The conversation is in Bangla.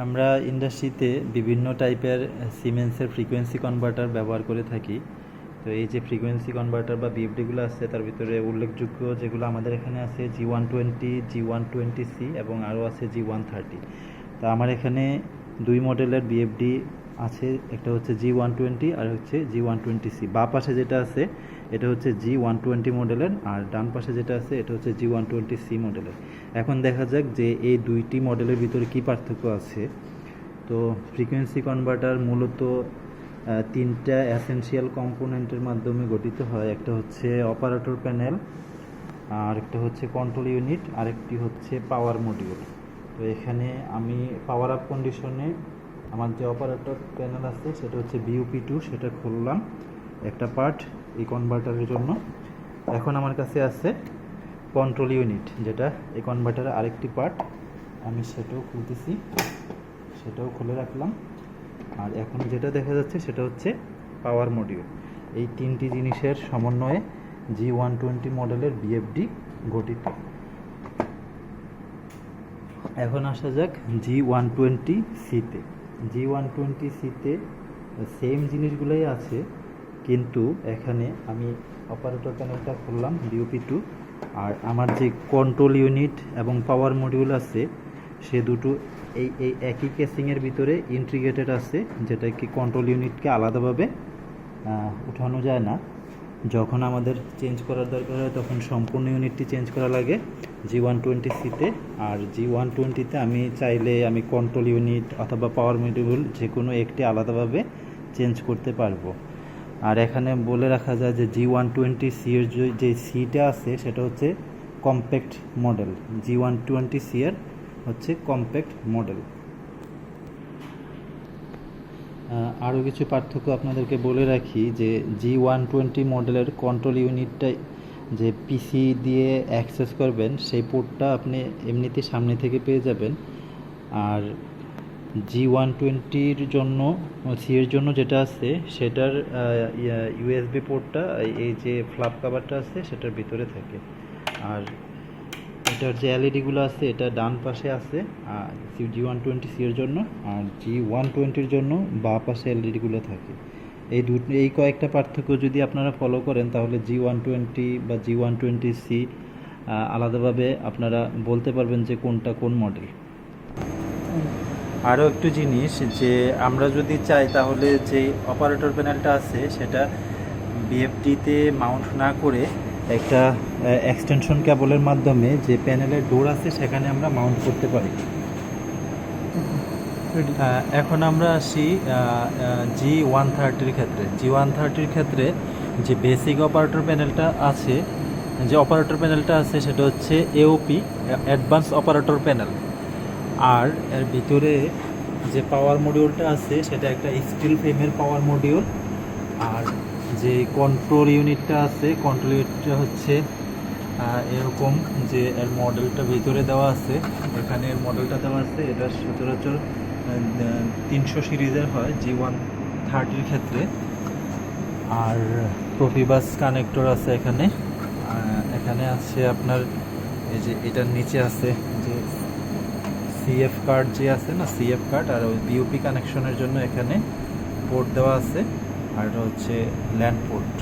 আমরা ইন্ডাস্ট্রিতে বিভিন্ন টাইপের সিমেন্সের ফ্রিকোয়েন্সি কনভার্টার ব্যবহার করে থাকি। তো এই যে ফ্রিকোয়েন্সি কনভার্টার বা বিএফডিগুলো আছে, তার ভিতরে উল্লেখযোগ্য যেগুলো আমাদের এখানে আছে G120 G120C এবং আরও আছে G130। তো আমার এখানে দুই মডেলের বিএফডি আছে, একটা হচ্ছে G120 আর হচ্ছে G120C। বাঁ পাশে যেটা আছে এটা হচ্ছে G120 মডেলের, আর ডান পাশে যেটা আছে এটা হচ্ছে G120C মডেলের। এখন দেখা যাক যে এই দুইটি মডেলের ভিতরে কি পার্থক্য আছে। তো ফ্রিকোয়েন্সি কনভার্টার মূলত তিনটা এসেনশিয়াল কম্পোনেন্টের মাধ্যমে গঠিত হয়। একটা হচ্ছে অপারেটর প্যানেল, আর একটা হচ্ছে কন্ট্রোল ইউনিট, আরেকটি হচ্ছে পাওয়ার মডিউল। তো এখানে আমি পাওয়ার আপ কন্ডিশনে আমার যে অপারেটর প্যানেল আছে সেটা হচ্ছে BUP2, সেটা খুললাম একটা পার্ট এই কনভার্টারের জন্য। এখন আমার কাছে আছে কন্ট্রোল ইউনিট, যেটা এই কনভার্টারের আরেকটি পার্ট, আমি সেটাও খুলতেছি, সেটাও খুলে রাখলাম। আর এখন যেটা দেখা যাচ্ছে সেটা হচ্ছে পাওয়ার মডিউল। এই তিনটি জিনিসের সমন্বয়ে G120 মডেলের বিএফডি গঠিত। এখন আসা যাক G120Cতে। G120Cতে সেম জিনিসগুলোই আছে, কিন্তু এখানে আমি অপারেটর প্যানেলটা খুললাম BUP2, আর আমার যে কন্ট্রোল ইউনিট এবং পাওয়ার মডিউল আছে সে দুটো এই একই কেসিংয়ের ভিতরে ইন্টিগ্রেটেড আছে, যেটা কি কন্ট্রোল ইউনিটকে আলাদাভাবে উঠানো যায় না। যখন আমাদের চেঞ্জ করার দরকার হয় তখন সম্পূর্ণ ইউনিটটি চেঞ্জ করা লাগে G120Cতে। আর G120তে আমি চাইলে আমি কন্ট্রোল ইউনিট অথবা পাওয়ার মডিউল যে কোনো একটি আলাদাভাবে চেঞ্জ করতে পারবো। আর এখানে বলে রাখা যায় যে G120C এর যে সিটা আছে সেটা হচ্ছে কম্প্যাক্ট মডেল, G120C এর হচ্ছে কম্প্যাক্ট মডেল। আরও কিছু পার্থক্য আপনাদেরকে বলে রাখি যে G120 মডেলের কন্ট্রোল ইউনিটটা যে পিসি দিয়ে অ্যাক্সেস করবেন সেই পোর্টটা আপনি এমনিতেই সামনে থেকে পেয়ে যাবেন। আর G120-র জন্য সি এর জন্য যেটা আছে সেটার USB পোর্টটা এই যে ফ্ল্যাপ কভারটা আছে সেটার ভিতরে থাকে। আর এটার যে এলইডিগুলো আছে এটা ডান পাশে আছে G120C এর জন্য, আর G120-র জন্য বাঁ পাশে এলইডিগুলো থাকে। এই কয়েকটা পার্থক্য যদি আপনারা ফলো করেন তাহলে G120 বা G120C আলাদাভাবে আপনারা বলতে পারবেন যে কোনটা কোন মডেল। আরও একটু জিনিস, যে আমরা যদি চাই তাহলে যে অপারেটর প্যানেলটা আছে সেটা বিএফডিতে মাউন্ট না করে একটা এক্সটেনশন কেবলের মাধ্যমে যে প্যানেলের ডোর আছে সেখানে আমরা মাউন্ট করতে পারি। এখন আমরা আসি G130-র ক্ষেত্রে। G130-র ক্ষেত্রে যে বেসিক অপারেটর প্যানেলটা আছে, সেটা হচ্ছে AOP, অ্যাডভান্স অপারেটর প্যানেল। আর এর ভিতরে যে পাওয়ার মডিউলটা আছে সেটা একটা স্টিল ফ্রেমের পাওয়ার মডিউল। আর যে কন্ট্রোল ইউনিটটা আছে, কন্ট্রোল ইউনিটটা হচ্ছে এরকম, যে এর মডেলটা ভিতরে দেওয়া আছে, এখানে এর মডেলটা দেওয়া আছে। এটা সচরাচর 300 সিরিজের হয় G130-র ক্ষেত্রে। আর প্রফিবাস কানেক্টর আছে এখানে। এখানে আছে আপনার এই যে এটার নিচে আছে যে CF কার্ড যে আছে না, CF কার্ড, আর ওই BUP কানেকশনের জন্য এখানে পোর্ট দেওয়া আছে, আর এটা হচ্ছে ল্যান্ড পোর্ট।